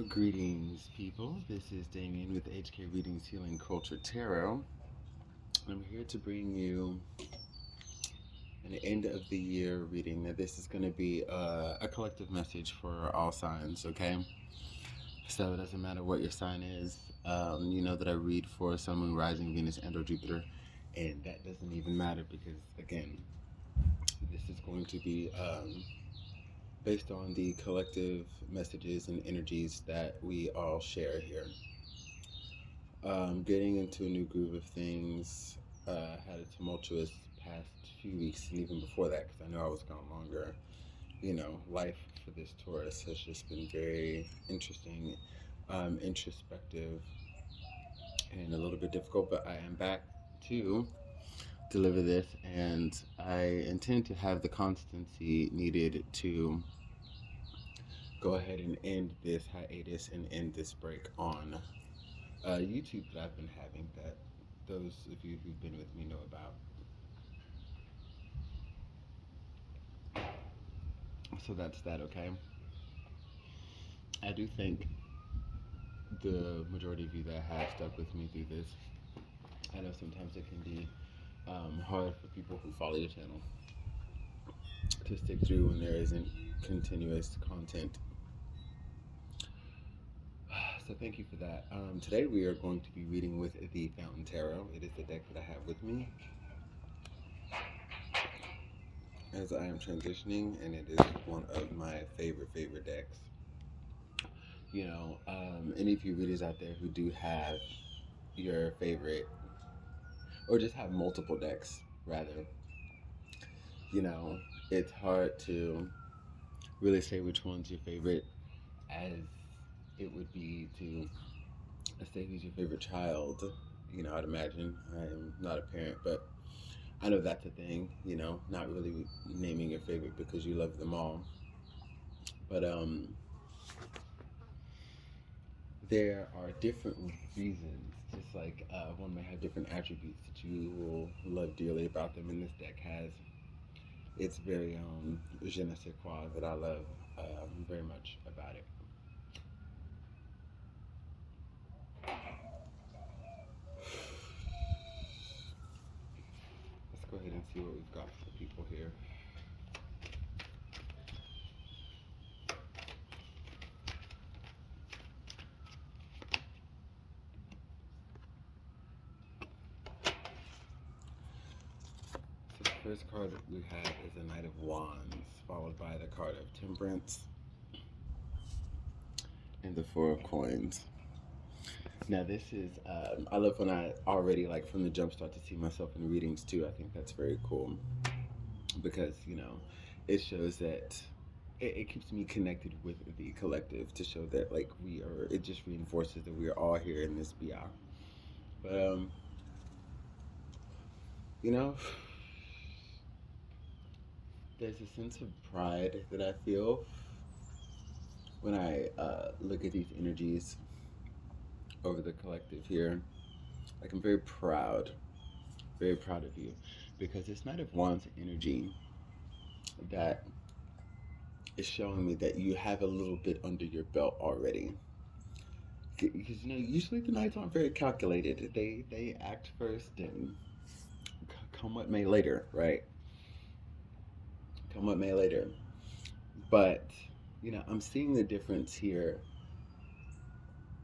Greetings, people. This is Damien with HK Readings Healing Culture Tarot. I'm here to bring you an end of the year reading. Now, this is going to be a collective message for all signs, okay? So, it doesn't matter what your sign is. You know that I read for Sun, Moon, Rising, Venus, and or Jupiter. And that doesn't even matter because, again, this is going to be based on the collective messages and energies that we all share here. Getting into a new groove of things. Had a tumultuous past few weeks, and even before that, because I know I was gone longer. You know, life for this Taurus has just been very interesting, introspective, and a little bit difficult, but I am back to deliver this, and I intend to have the constancy needed to go ahead and end this hiatus and end this break on YouTube that I've been having, that those of you who've been with me know about. So that's that, okay? I do think the majority of you that have stuck with me through this, I know sometimes it can be hard for people who follow your channel to stick through when there isn't continuous content. So thank you for that. Today we are going to be reading with the Fountain Tarot. It is the deck that I have with me as I am transitioning, and it is one of my favorite decks. You know, any of you readers out there who do have your favorite, or just have multiple decks, rather, you know, it's hard to really say which one's your favorite, as it would be to say who's your favorite child. You know, I'd imagine. I'm not a parent, but I know that's a thing, you know, not really naming your favorite because you love them all. But there are different reasons, just like one may have different attributes that you will love dearly about them, and this deck has its very own je ne sais quoi that I love very much about it. Let's go ahead and see what we've got for the people here. So the first card that we have is the Knight of Wands, followed by the card of Temperance and the Four of Coins. Now this is, I love when I already, like, from the jump, start to see myself in readings too. I think that's very cool because, you know, it shows that it keeps me connected with the collective, to show that, like, we are, it just reinforces that we are all here in this BI. But, you know, there's a sense of pride that I feel when I look at these energies over the collective here. Like, I'm very proud of you, because this Knight of Wands energy that is showing me that you have a little bit under your belt already. Because, you know, usually the Knights aren't very calculated. They act first and come what may later, right? Come what may later. But, you know, I'm seeing the difference here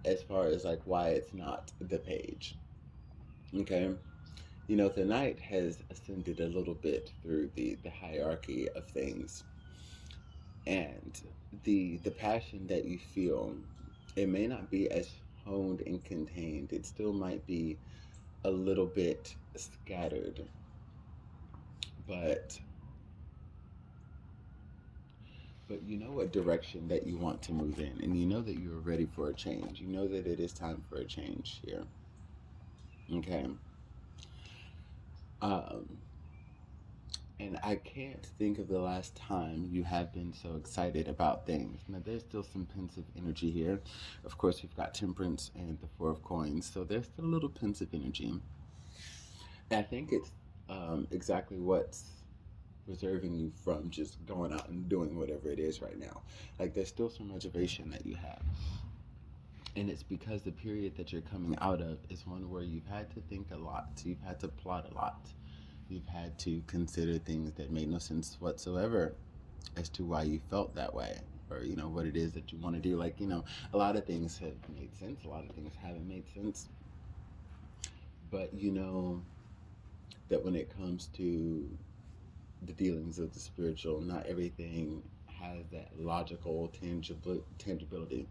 as far as, like, why it's not the page. Okay? You know, the Knight has ascended a little bit through the hierarchy of things. And the passion that you feel, it may not be as honed and contained. It still might be a little bit scattered. But you know what direction that you want to move in, and you know that you're ready for a change. You know that it is time for a change here. Okay? And I can't think of the last time you have been so excited about things. Now, there's still some pensive energy here. Of course, we've got Temperance and the Four of Coins, so there's still a little pensive energy. And I think it's exactly what's preserving you from just going out and doing whatever it is right now. Like, there's still some reservation that you have. And it's because the period that you're coming out of is one where you've had to think a lot, you've had to plot a lot, you've had to consider things that made no sense whatsoever as to why you felt that way, or what it is that you want to do. Like, a lot of things have made sense, a lot of things haven't made sense, but that when it comes to the dealings of the spiritual, not everything has that logical tangibility,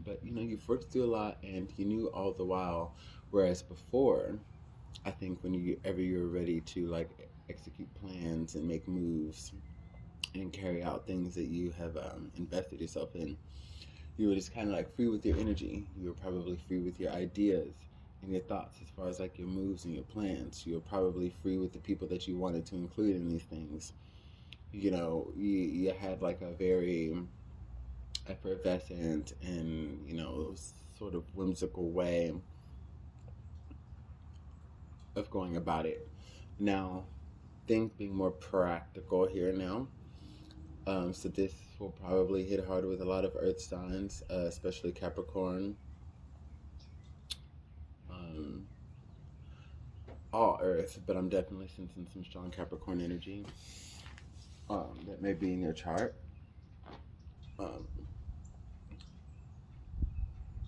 but you've worked through a lot, and you knew all the while, whereas before, I think when you're ready to like execute plans and make moves and carry out things that you have invested yourself in, you were just kind of like free with your energy. You were probably free with your ideas and your thoughts as far as like your moves and your plans. You were probably free with the people that you wanted to include in these things. You had like a very effervescent and sort of whimsical way of going about it. Now, things being more practical here now. So this will probably hit hard with a lot of earth signs, especially Capricorn. Um, all earth, but I'm definitely sensing some strong Capricorn energy that may be in your chart. Um,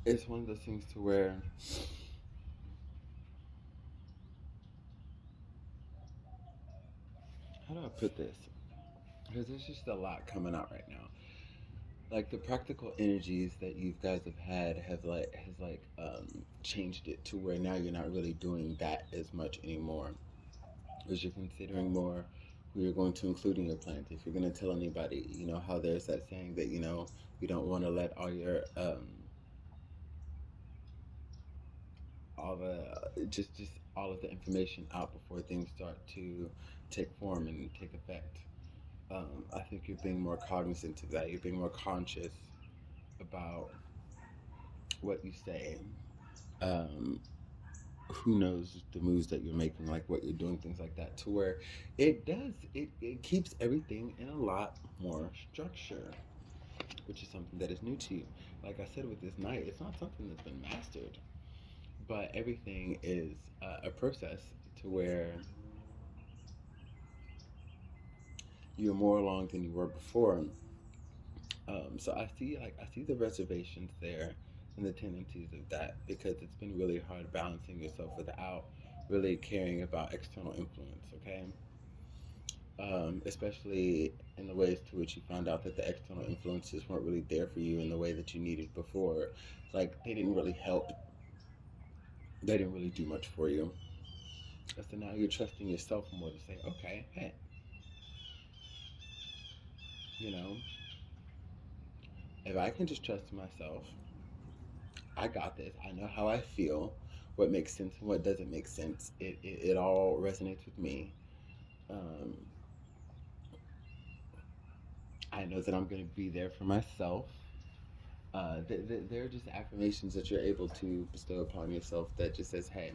it's one of those things to where how do I put this? Because there's just a lot coming out right now. Like the practical energies that you guys have had has changed it to where now you're not really doing that as much anymore. Because you're considering more who you're going to include in your plans. If you're going to tell anybody, how there's that saying that you don't want to let all your all the just all of the information out before things start to take form and take effect. I think you're being more cognizant of that. You're being more conscious about what you say. Um, who knows the moves that you're making, like what you're doing, things like that, to where it keeps everything in a lot more structure, which is something that is new to you. Like I said with this night, it's not something that's been mastered, but everything is a process to where you're more along than you were before. So I see the reservations there and the tendencies of that, because it's been really hard balancing yourself without really caring about external influence. Okay, especially in the ways to which you found out that the external influences weren't really there for you in the way that you needed before. Like they didn't really help. They didn't really do much for you. So now you're trusting yourself more to say, okay, hey, you know, if I can just trust myself, I got this. I know how I feel, what makes sense and what doesn't make sense. It all resonates with me. Um, I know that I'm going to be there for myself. They're just affirmations that you're able to bestow upon yourself that just says, hey,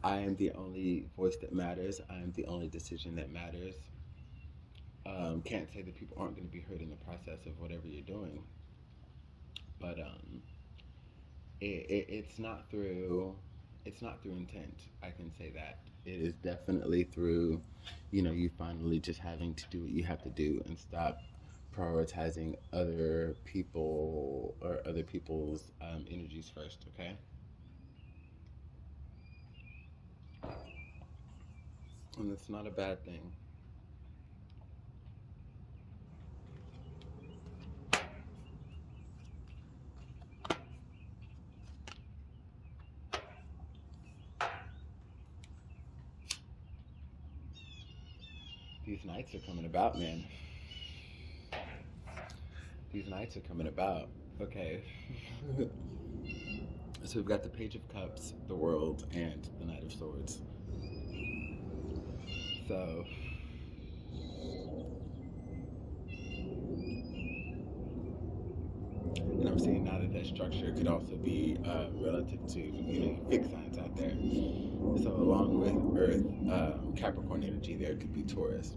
I am the only voice that matters. I am the only decision that matters. Can't say that people aren't going to be hurt in the process of whatever you're doing, but it's not through intent. I can say that it is definitely through, you finally just having to do what you have to do and stop prioritizing other people or other people's energies first. Okay, and it's not a bad thing. These nights are coming about, man. These nights are coming about. Okay. So we've got the Page of Cups, the World, and the Knight of Swords. So and I'm seeing now that that structure could also be relative to fixed signs out there. So along with Earth, Capricorn energy, there could be Taurus,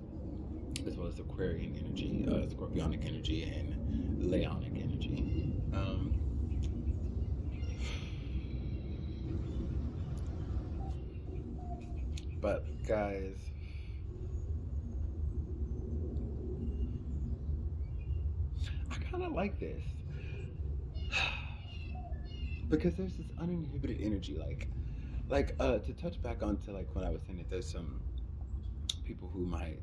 as well as Aquarian energy, Scorpionic energy, and Leonic energy. Guys, I kind of like this because there's this uninhibited energy, to touch back onto like when I was saying that there's some people who might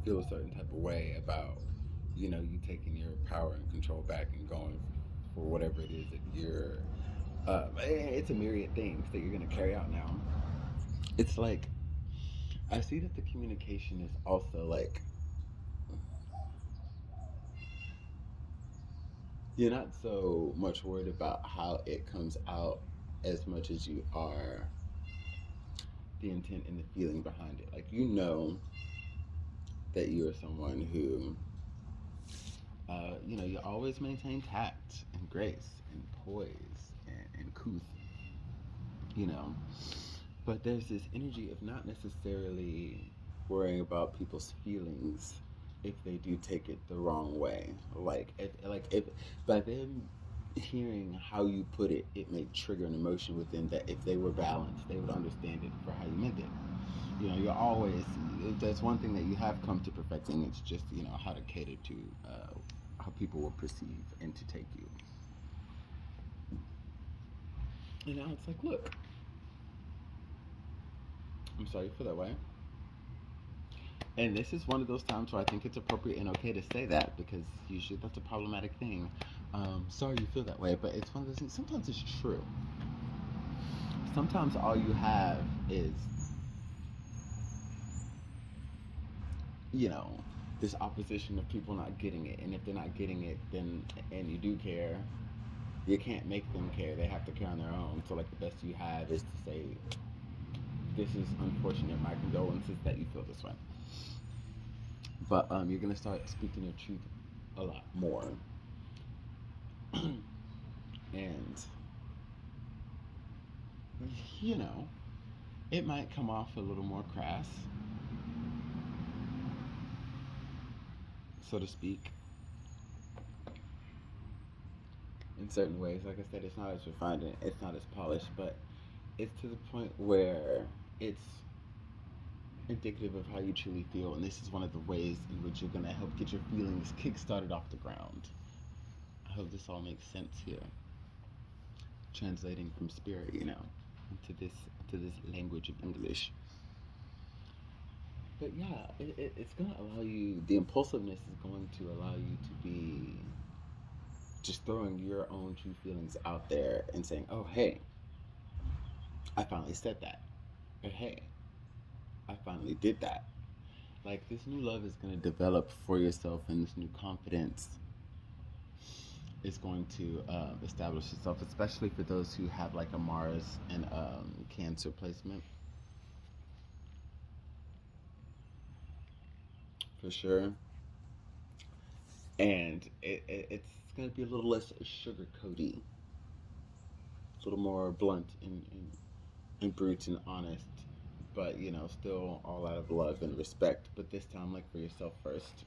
feel a certain type of way about, you taking your power and control back and going for whatever it is that you're. It's a myriad things that you're gonna carry out now. It's like I see that the communication is also like you're not so much worried about how it comes out as much as you are the intent and the feeling behind it. Like that you are someone who, you always maintain tact and grace and poise and couth, you know. But there's this energy of not necessarily worrying about people's feelings if they do take it the wrong way. If by them hearing how you put it, it may trigger an emotion within that if they were balanced, they would understand it for how you meant it. You're always, that's one thing that you have come to perfecting. It's just, how to cater to how people will perceive and to take you. It's like, look, I'm sorry you feel that way. And this is one of those times where I think it's appropriate and okay to say that because usually that's a problematic thing. Sorry you feel that way, but it's one of those things. Sometimes it's true. Sometimes all you have is, this opposition of people not getting it. And if they're not getting it, then, and you do care, you can't make them care. They have to care on their own. So, like, the best you have is to say, this is unfortunate. My condolences that you feel this way. But you're going to start speaking your truth a lot more. And, it might come off a little more crass, so to speak. In certain ways, like I said, it's not as refined and it's not as polished, but it's to the point where it's indicative of how you truly feel, and this is one of the ways in which you're going to help get your feelings kick-started off the ground. I hope this all makes sense here. Translating from spirit, into this language of English. But yeah, it's going to allow you, the impulsiveness is going to allow you to be just throwing your own true feelings out there and saying, oh, hey, I finally said that. Or hey, I finally did that. Like, this new love is going to develop for yourself, and this new confidence is going to establish itself, especially for those who have like a Mars and Cancer placement. For sure. And it's going to be a little less sugar-coaty, a little more blunt and brute and honest, but still all out of love and respect, but this time like for yourself first.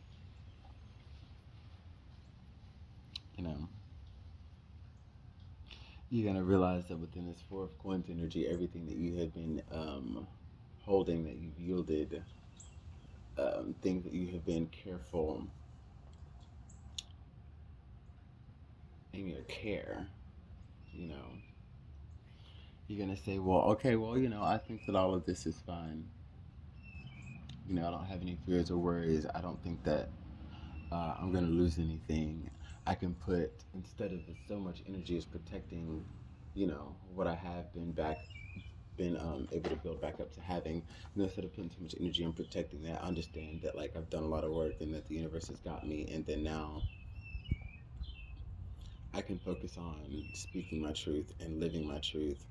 You're gonna realize that within this Four of Coins energy, everything that you have been holding, that you've yielded, things that you have been careful in your care, you're gonna say, well, okay, well, I think that all of this is fine. I don't have any fears or worries. I don't think that I'm gonna lose anything. I can put, instead of so much energy as protecting, what I have been able to build back up to having, instead of putting too much energy on protecting that, I understand that like I've done a lot of work and that the universe has got me, and then now I can focus on speaking my truth and living my truth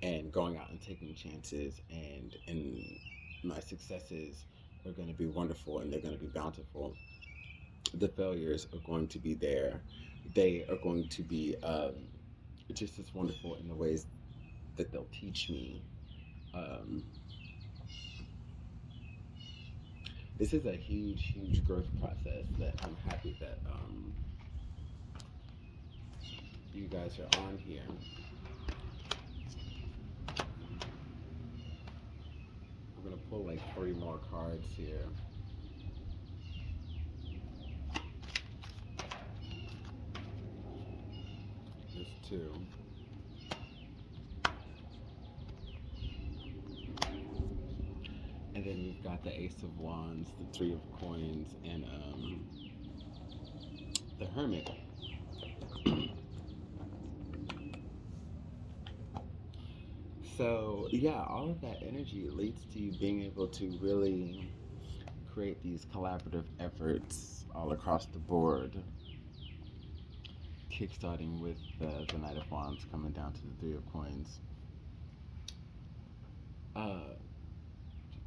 and going out and taking chances, and my successes are going to be wonderful and they're going to be bountiful. The failures are going to be there. They are going to be just as wonderful in the ways that they'll teach me. This is a huge growth process that I'm happy that you guys are on here. pull like 3 more cards here. There's 2. And then we've got the Ace of Wands, the 3 of Coins, and the Hermit. So, yeah, all of that energy leads to you being able to really create these collaborative efforts all across the board. Kickstarting with the Knight of Wands coming down to the 3 of Coins.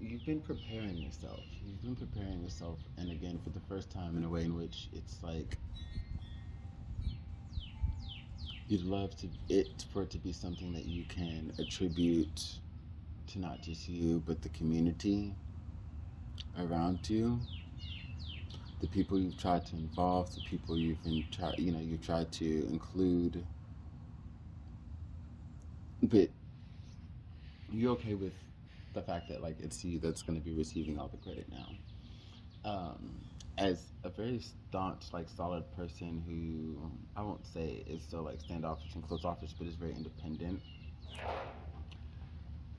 You've been preparing yourself. You've been preparing yourself, and again, for the first time, in a way in which it's like you'd love for it to be something that you can attribute to not just you, but the community around you, the people you've tried to involve, the people you've tried to include. But you're okay with the fact that like it's you that's going to be receiving all the credit now. As a very staunch, like solid person who I won't say is so like standoffish and close office, but is very independent.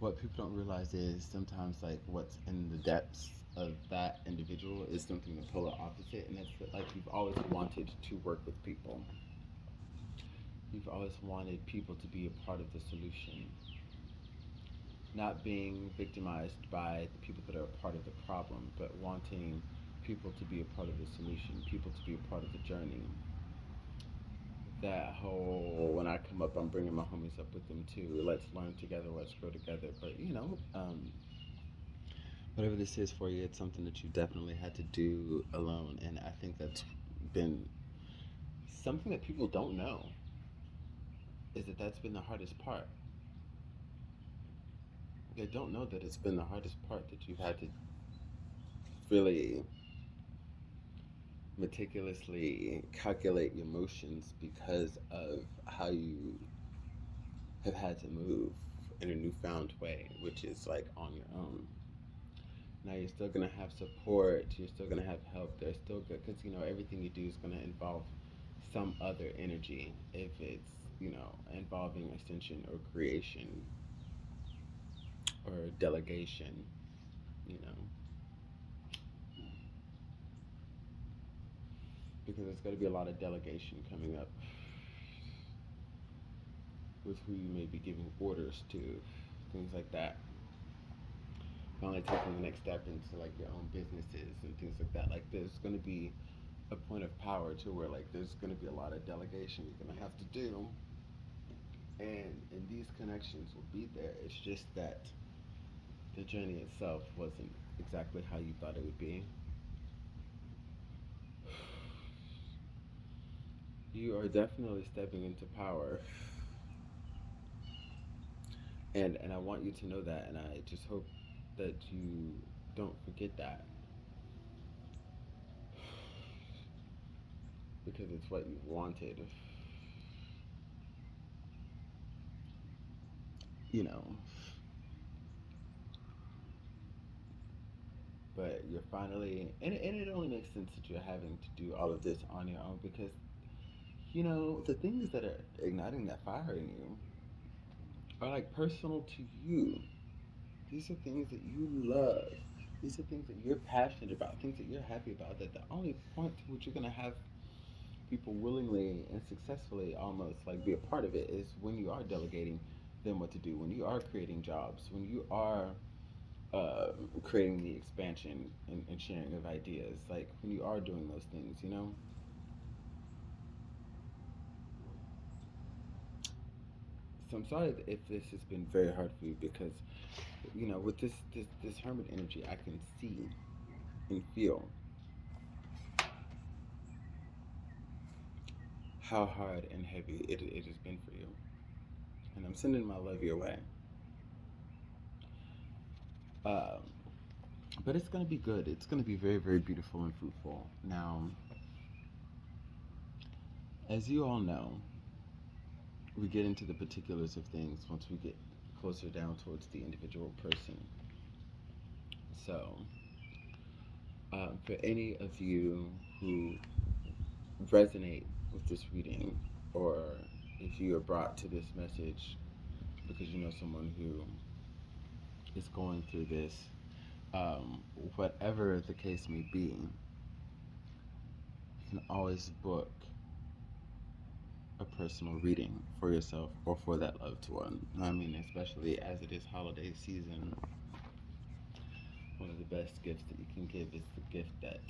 What people don't realize is sometimes like what's in the depths of that individual is something the polar opposite, and that's that, like you've always wanted to work with people. You've always wanted people to be a part of the solution, not being victimized by the people that are a part of the problem, but wanting people to be a part of the solution, people to be a part of the journey. That whole, when I come up, I'm bringing my homies up with them too. Let's learn together, let's grow together. But whatever this is for you, it's something that you definitely had to do alone. And I think that's been something that people don't know, is that that's been the hardest part. They don't know that it's been the hardest part, that you've had to really meticulously calculate your emotions because of how you have had to move in a newfound way, which is like on your own. Now you're still gonna have support, you're still gonna have help, there's still good, because everything you do is gonna involve some other energy, if it's involving ascension or creation or delegation, you know because there's going to be a lot of delegation coming up with who you may be giving orders to, things like that. Finally taking the next step into like your own businesses and things like that. Like there's going to be a point of power to where like there's going to be a lot of delegation you're going to have to do, and these connections will be there. It's just that the journey itself wasn't exactly how you thought it would be. You are definitely stepping into power. And I want you to know that, and I just hope that you don't forget that. Because it's what you wanted. You know. But you're finally, and it only makes sense that you're having to do all of this on your own because, the things that are igniting that fire in you are like personal to you. These are things that you love. These are things that you're passionate about, things that you're happy about. That the only point to which you're going to have people willingly and successfully almost like be a part of it is when you are delegating them what to do, when you are creating jobs, when you are creating the expansion and sharing of ideas, like when you are doing those things. So I'm sorry if this has been very hard for you because, with this hermit energy, I can see and feel how hard and heavy it has been for you. And I'm sending my love your way. Um, but it's going to be good. It's going to be very, very beautiful and fruitful. Now, as you all know, we get into the particulars of things once we get closer down towards the individual person. So, for any of you who resonate with this reading, or if you are brought to this message because you know someone who is going through this, whatever the case may be, you can always book a personal reading for yourself or for that loved one. I mean, especially as it is holiday season, one of the best gifts that you can give is the gift that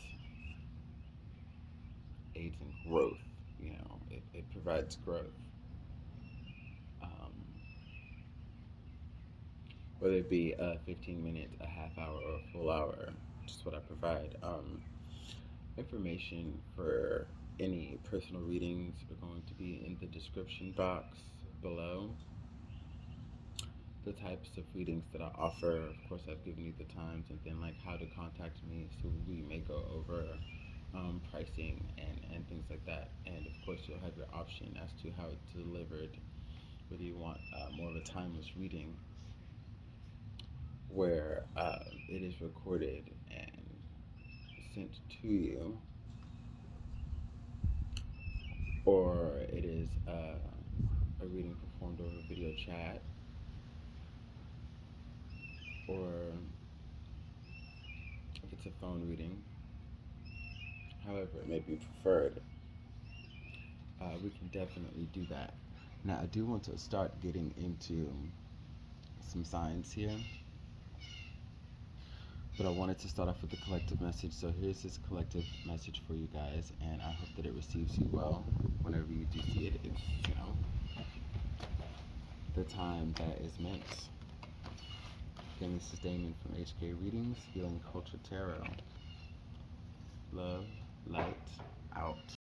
aids in growth. You know, it provides growth. Um, whether it be 15 minutes, a half hour, or a full hour, just what I provide. Information for any personal readings are going to be in the description box below. The types of readings that I offer, of course, I've given you the times and then like how to contact me, so we may go over pricing and things like that. And of course, you'll have your option as to how it's delivered, whether you want more of a timeless reading where it is recorded and sent to you, or it is a reading performed over video chat, or if it's a phone reading, however it may be preferred, we can definitely do that. Now, I do want to start getting into some signs here, but I wanted to start off with the collective message. So here's this collective message for you guys, and I hope that it receives you well whenever you do see it. It's, you know, the time that is meant. Again, this is Damien from HK Readings, Healing Culture Tarot. Love, light, out.